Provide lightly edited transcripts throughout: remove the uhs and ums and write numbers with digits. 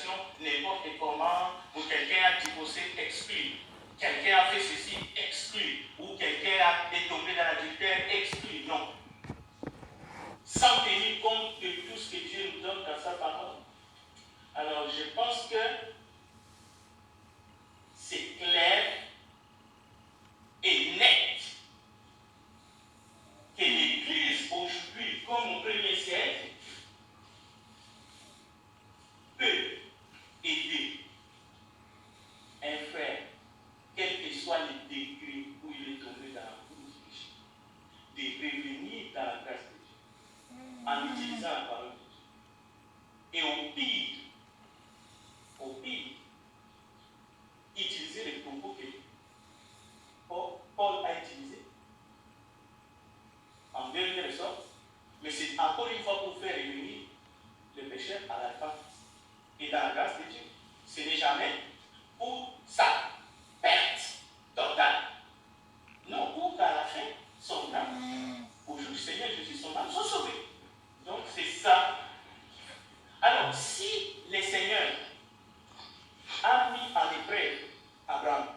situation, n'importe comment, ou quelqu'un a divorcé, exclu. Quelqu'un a fait ceci, exclu. Ou quelqu'un est tombé dans l'adultère, exclu. Non. Sans tenir compte de tout ce que Dieu nous donne dans sa parole. Alors, je pense que c'est clair et net que l'Église aujourd'hui, comme au premier siècle, peut aider un frère, quel que soit le degré où il est tombé dans la course du péché, de revenir dans la grâce de Dieu, en utilisant la parole de Dieu. Et au pire, utiliser les propos que Paul a utilisés, en dernière sorte, mais c'est encore une fois pour faire revenir le pécheur à la fin et dans la grâce de Dieu. Ce n'est jamais pour sa perte totale. Non, pour qu'à la fin, son âme, au jour du Seigneur Jésus, son âme soit sauvée. Donc c'est ça. Alors, si le Seigneur a mis en épreuve Abraham,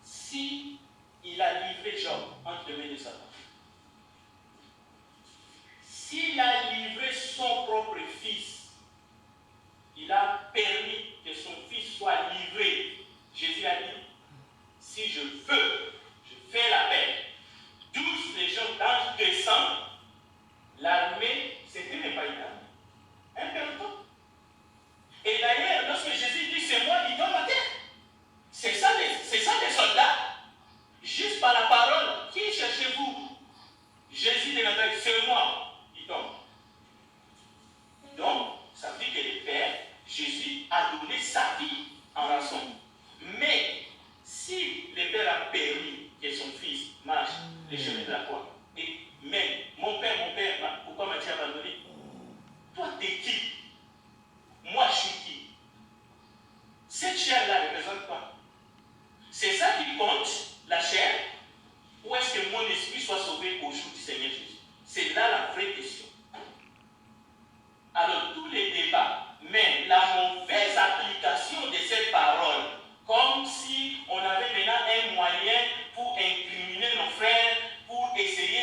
si il a livré Job entre les mains de Satan, s'il a livré son propre fils, il a permis que son fils soit livré. Jésus a dit, si je veux, je fais la paix. 12 légions d'anges descendent. L'armée, c'était même pas une armée, un peloton. Et d'ailleurs, lorsque Jésus dit, c'est moi qui tombe à terre, c'est ça des soldats. Juste par la parole, qui cherchez-vous? Jésus dit, c'est moi qui tombe. Donc, ça veut dire que le Père, Jésus, a donné sa vie en rançon. Mais, si le Père a permis que son fils marche le chemin de la croix, et même, mon père, pourquoi m'as-tu abandonné? Toi, t'es qui? Moi, je suis qui? Cette chair-là représente quoi? C'est ça qui compte, la chair, ou est-ce que mon esprit soit sauvé au jour du Seigneur Jésus? C'est là la vraie question. Alors, tous les débats, même la mauvaise application de cette parole, comme si on avait maintenant un moyen pour incriminer nos frères, pour essayer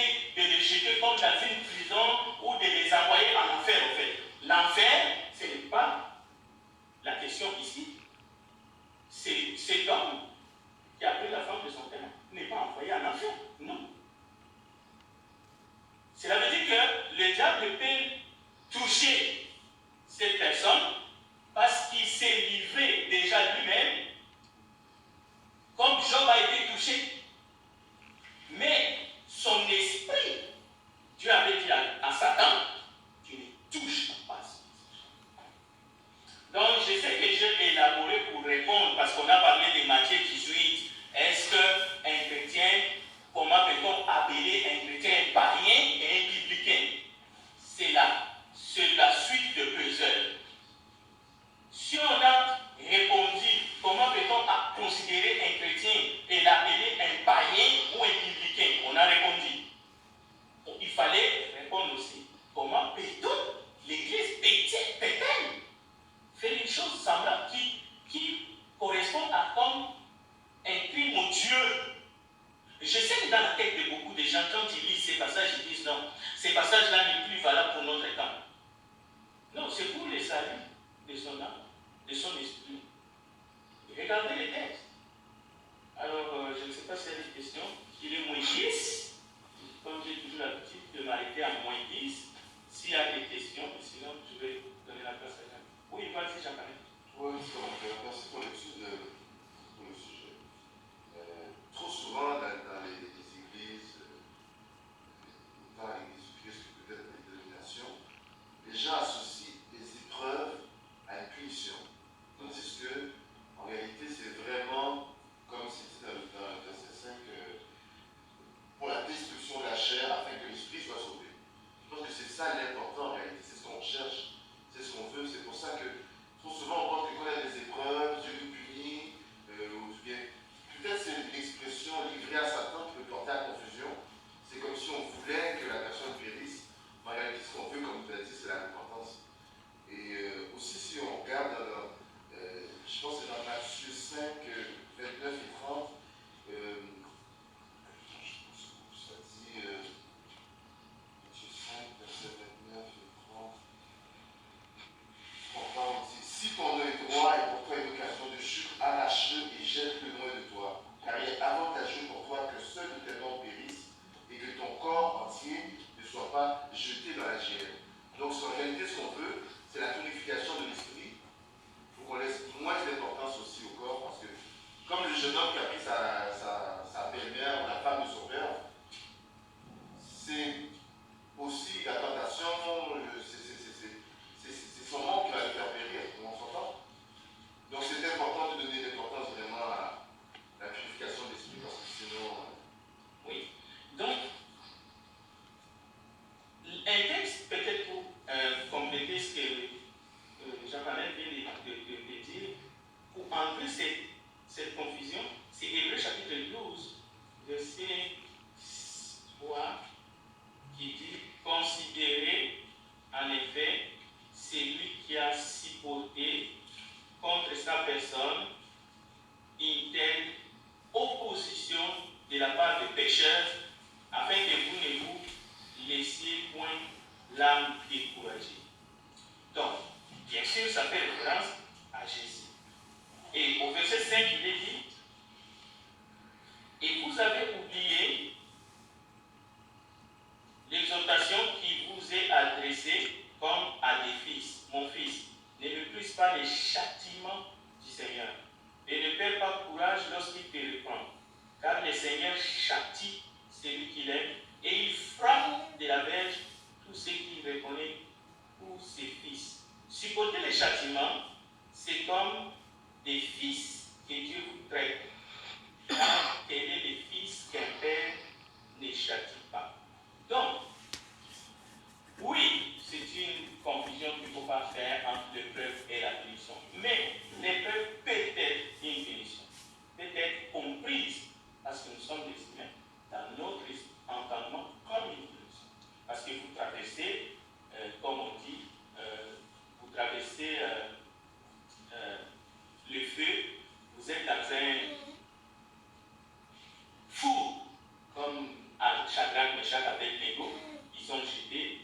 contre sa personne une telle opposition de la part des pécheurs, afin que vous ne vous laissiez point l'âme découragée. Donc, bien sûr, ça fait référence à Jésus. Et au verset 5, il est dit, et vous avez oublié l'exhortation qui vous est adressée comme à des fils. Mon fils, ne méprise pas les châtiments du Seigneur et ne perds pas courage lorsqu'il te reprend. Car le Seigneur châtie celui qu'il aime et il frappe de la verge tous ceux qu'il reconnaît pour ses fils. Supporter les châtiments, c'est comme des fils que Dieu vous traite. Car quel est le fils qu'un père ne châtie pas. Donc, oui, c'est une confusion qu'il ne faut pas faire entre l'épreuve et la punition. Mais l'épreuve peut être une punition, peut être comprise, parce que nous sommes des humains, dans notre entendement comme une punition. Parce que vous traversez, comme on dit, vous traversez le feu, vous êtes dans un four, comme à Shadrach, Meshach, Abednego, ils ont jeté,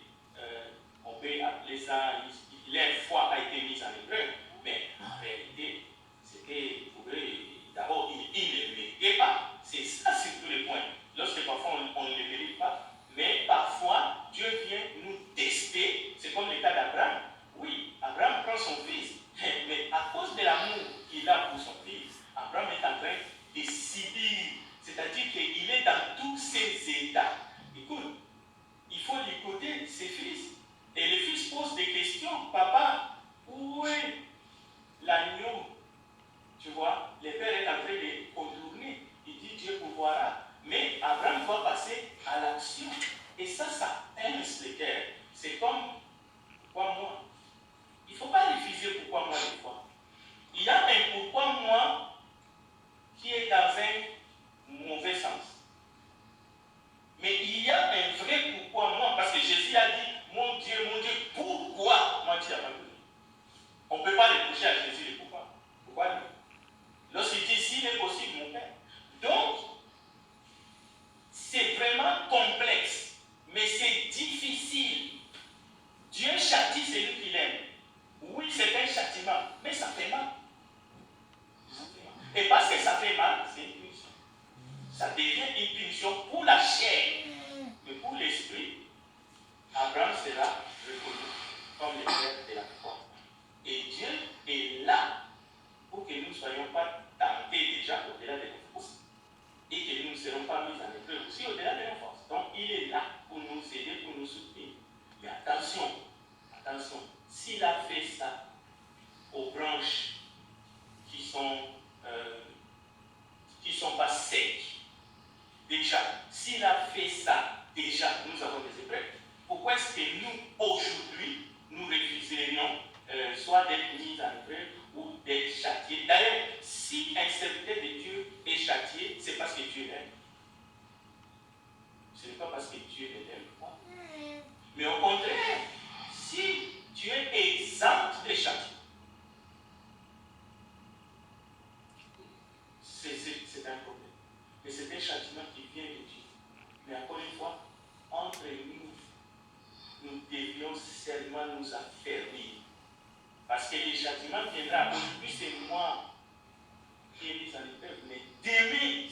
on peut appeler ça, leur foi a été mise en épreuve, mais en réalité, c'était pour eux, d'abord, ils ne le méritaient pas. C'est ça surtout le point. Lorsque parfois on ne le mérite pas, mais parfois Dieu vient nous tester. C'est comme le cas d'Abraham. Oui, Abraham prend son fils, mais à cause de l'amour qu'il a pour son fils, Abraham est en train de subir. C'est-à-dire qu'il est dans tous ses états. Écoute, il faut l'écouter, ses fils. Et le fils pose des questions. Papa, où est l'agneau? Tu vois, le père est en train de contourner. Il dit Dieu pourvoira. Mais Abraham va passer à l'action. Et ça pince le cœur. C'est comme pourquoi moi? Il ne faut pas refuser pourquoi moi des fois. Il y a un pourquoi moi qui est dans un mauvais sens. Mais il y a un vrai pourquoi moi, parce que Jésus a dit, mon Dieu, pourquoi moi tu as pas donné? On ne peut pas reprocher à Jésus le pourquoi. Pourquoi lui? Lorsqu'il dit, s'il est possible, mon Père. Donc, c'est vraiment complexe, mais c'est difficile. Dieu châtie celui qu'il aime. Oui, c'est un châtiment, mais ça fait mal. Et parce que ça fait mal, c'est une punition. Ça devient une punition pour la chair. Mais pour l'esprit, Abraham sera reconnu comme le père de la foi. Et Dieu est là pour que nous ne soyons pas tentés déjà au-delà de nos forces. Et que nous ne serons pas mis en épreuve aussi au-delà de nos forces. Donc il est là pour nous aider, pour nous soutenir. Mais attention, s'il a fait ça aux branches qui sont pas secs, déjà, s'il a fait ça, déjà, nous avons des épreuves. Pourquoi est-ce que nous, aujourd'hui, nous refuserions soit d'être mis en épreuve ou d'être châtiés? D'ailleurs, si un serviteur de Dieu est châtié, c'est parce que Dieu l'aime. Ce n'est pas parce que Dieu ne l'aime pas. Mais au contraire, si Dieu est exempt des châtiments, c'est un problème. Mais c'est un châtiment qui vient de Dieu. Mais encore une fois, entre nous devions seulement nous affermir. Parce que le châtiment viendra. Aujourd'hui, c'est moi qui ai mis en épreuve. Mais demain,